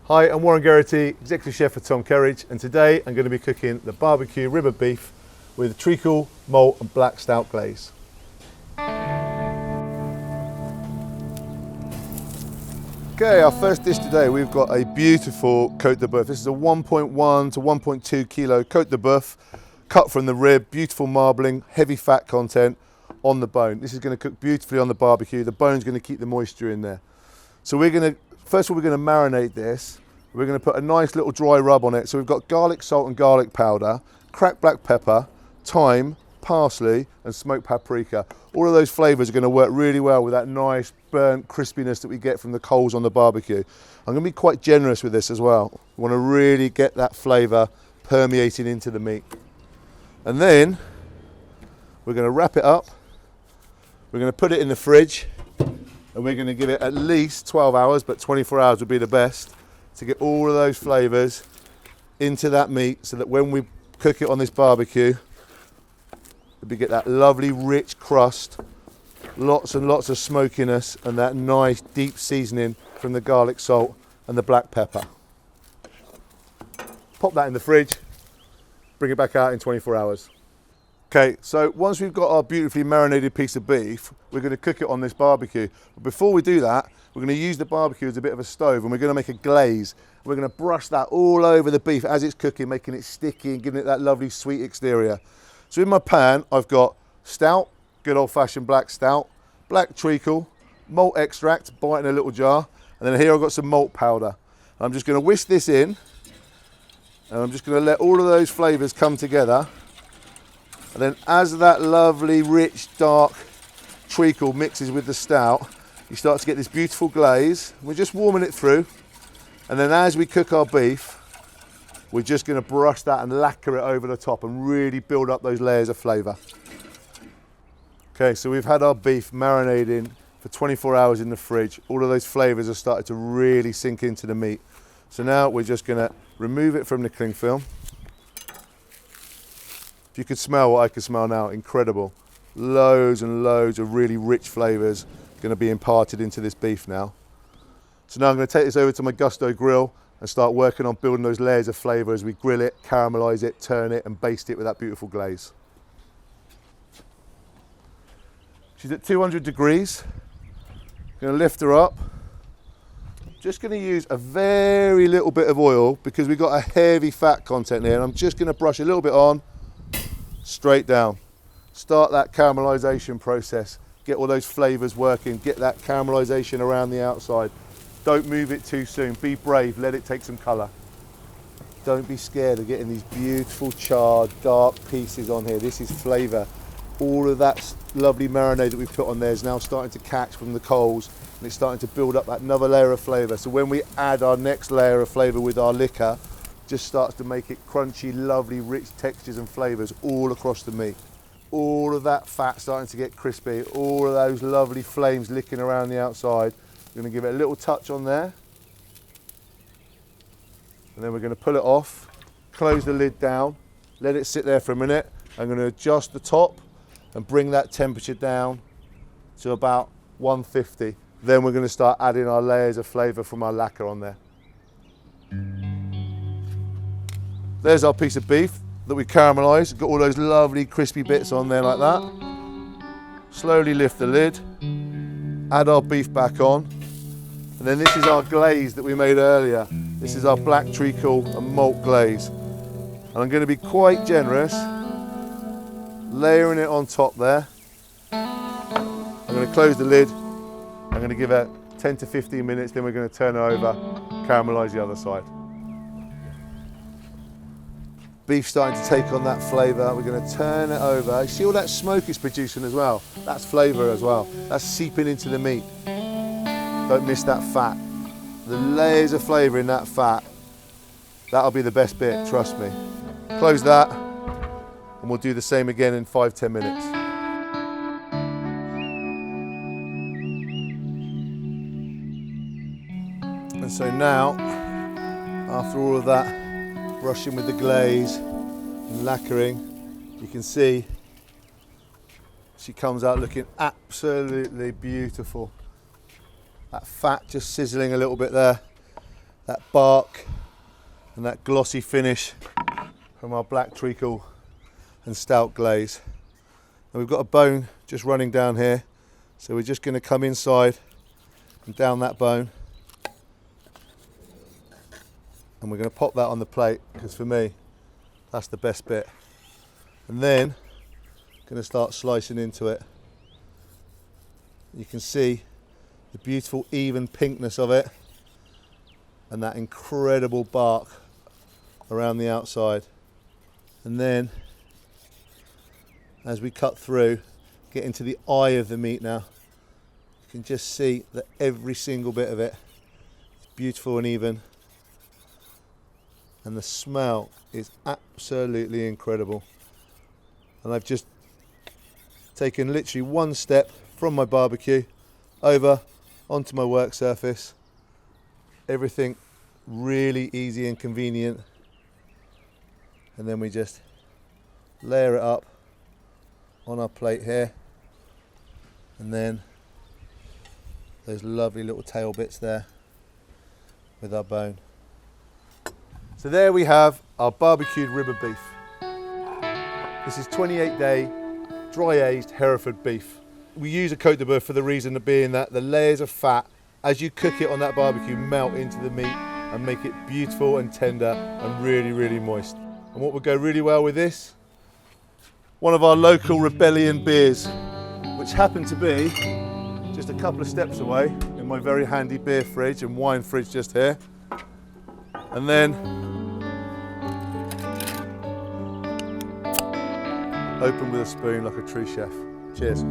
Hi, I'm Warren Geraghty, Executive Chef for Tom Kerridge, and today I'm going to be cooking the BBQ Rib of Beef with treacle, malt and black stout glaze. Okay, our first dish today, we've got a beautiful Côte de Boeuf. This is a 1.1 to 1.2 kilo Côte de Boeuf, cut from the rib, beautiful marbling, heavy fat content on the bone. This is going to cook beautifully on the barbecue. The bone's going to keep the moisture in there. So first of all, we're going to marinate this. We're going to put a nice little dry rub on it. So we've got garlic salt and garlic powder, cracked black pepper, thyme, parsley and smoked paprika. All of those flavours are going to work really well with that nice burnt crispiness that we get from the coals on the barbecue. I'm going to be quite generous with this as well. We want to really get that flavour permeating into the meat. And then we're going to wrap it up. We're going to put it in the fridge. And we're going to give it at least 12 hours, but 24 hours would be the best, to get all of those flavours into that meat so that when we cook it on this barbecue, we get that lovely rich crust, lots and lots of smokiness, and that nice deep seasoning from the garlic salt and the black pepper. Pop that in the fridge, bring it back out in 24 hours. Okay, so once we've got our beautifully marinated piece of beef, we're going to cook it on this barbecue. But before we do that, we're going to use the barbecue as a bit of a stove, and we're going to make a glaze. We're going to brush that all over the beef as it's cooking, making it sticky and giving it that lovely sweet exterior. So in my pan, I've got stout, good old-fashioned black stout, black treacle, malt extract, bite in a little jar, and then here I've got some malt powder. I'm just going to whisk this in, and I'm just going to let all of those flavours come together. And then as that lovely, rich, dark treacle mixes with the stout, you start to get this beautiful glaze. We're just warming it through. And then as we cook our beef, we're just going to brush that and lacquer it over the top and really build up those layers of flavour. Okay, so we've had our beef marinating for 24 hours in the fridge. All of those flavours have started to really sink into the meat. So now we're just going to remove it from the cling film. If you could smell what I can smell now, incredible. Loads and loads of really rich flavours going to be imparted into this beef now. So now I'm going to take this over to my Gusto grill and start working on building those layers of flavour as we grill it, caramelise it, turn it and baste it with that beautiful glaze. She's at 200 degrees. Going to lift her up. Just going to use a very little bit of oil because we've got a heavy fat content here, and I'm just going to brush a little bit on, straight down. Start that caramelisation process. Get all those flavours working. Get that caramelisation around the outside. Don't move it too soon. Be brave. Let it take some colour. Don't be scared of getting these beautiful charred, dark pieces on here. This is flavour. All of that lovely marinade that we've put on there is now starting to catch from the coals, and it's starting to build up another layer of flavour. So when we add our next layer of flavour with our liquor, just starts to make it crunchy, lovely, rich textures and flavours all across the meat. All of that fat starting to get crispy, all of those lovely flames licking around the outside. We're going to give it a little touch on there. And then we're going to pull it off, close the lid down, let it sit there for a minute. I'm going to adjust the top and bring that temperature down to about 150. Then we're going to start adding our layers of flavour from our lacquer on there. There's our piece of beef that we caramelised. Got all those lovely crispy bits on there like that. Slowly lift the lid, add our beef back on, and then this is our glaze that we made earlier. This is our black treacle and malt glaze. And I'm going to be quite generous, layering it on top there. I'm going to close the lid. I'm going to give it 10 to 15 minutes, then we're going to turn it over, caramelise the other side. Beef starting to take on that flavour. We're going to turn it over. You see all that smoke it's producing as well? That's flavour as well. That's seeping into the meat. Don't miss that fat. The layers of flavour in that fat, that'll be the best bit, trust me. Close that, and we'll do the same again in 5–10 minutes. And so now, after all of that, brushing with the glaze and lacquering, you can see she comes out looking absolutely beautiful. That fat just sizzling a little bit there. that bark and that glossy finish from our black treacle and stout glaze. And we've got a bone just running down here, so we're just going to come inside and down that bone, and we're going to pop that on the plate, because for me that's the best bit. And then going to start slicing into it. You can see the beautiful even pinkness of it and that incredible bark around the outside. And then as we cut through, get into the eye of the meat now, you can just see that every single bit of it is beautiful and even, and the smell is absolutely incredible. And I've just taken literally one step from my barbecue over onto my work surface. Everything really easy and convenient. And then we just layer it up on our plate here. And then those lovely little tail bits there with our bone. So there we have our barbecued rib of beef. This is 28-day dry aged Hereford beef. We use a Côte de Boeuf for the reason of being that the layers of fat, as you cook it on that barbecue, melt into the meat and make it beautiful and tender and really, really moist. And what would go really well with this? One of our local Rebellion beers, which happened to be just a couple of steps away in my very handy beer fridge and wine fridge just here. And then open with a spoon like a true chef. Cheers.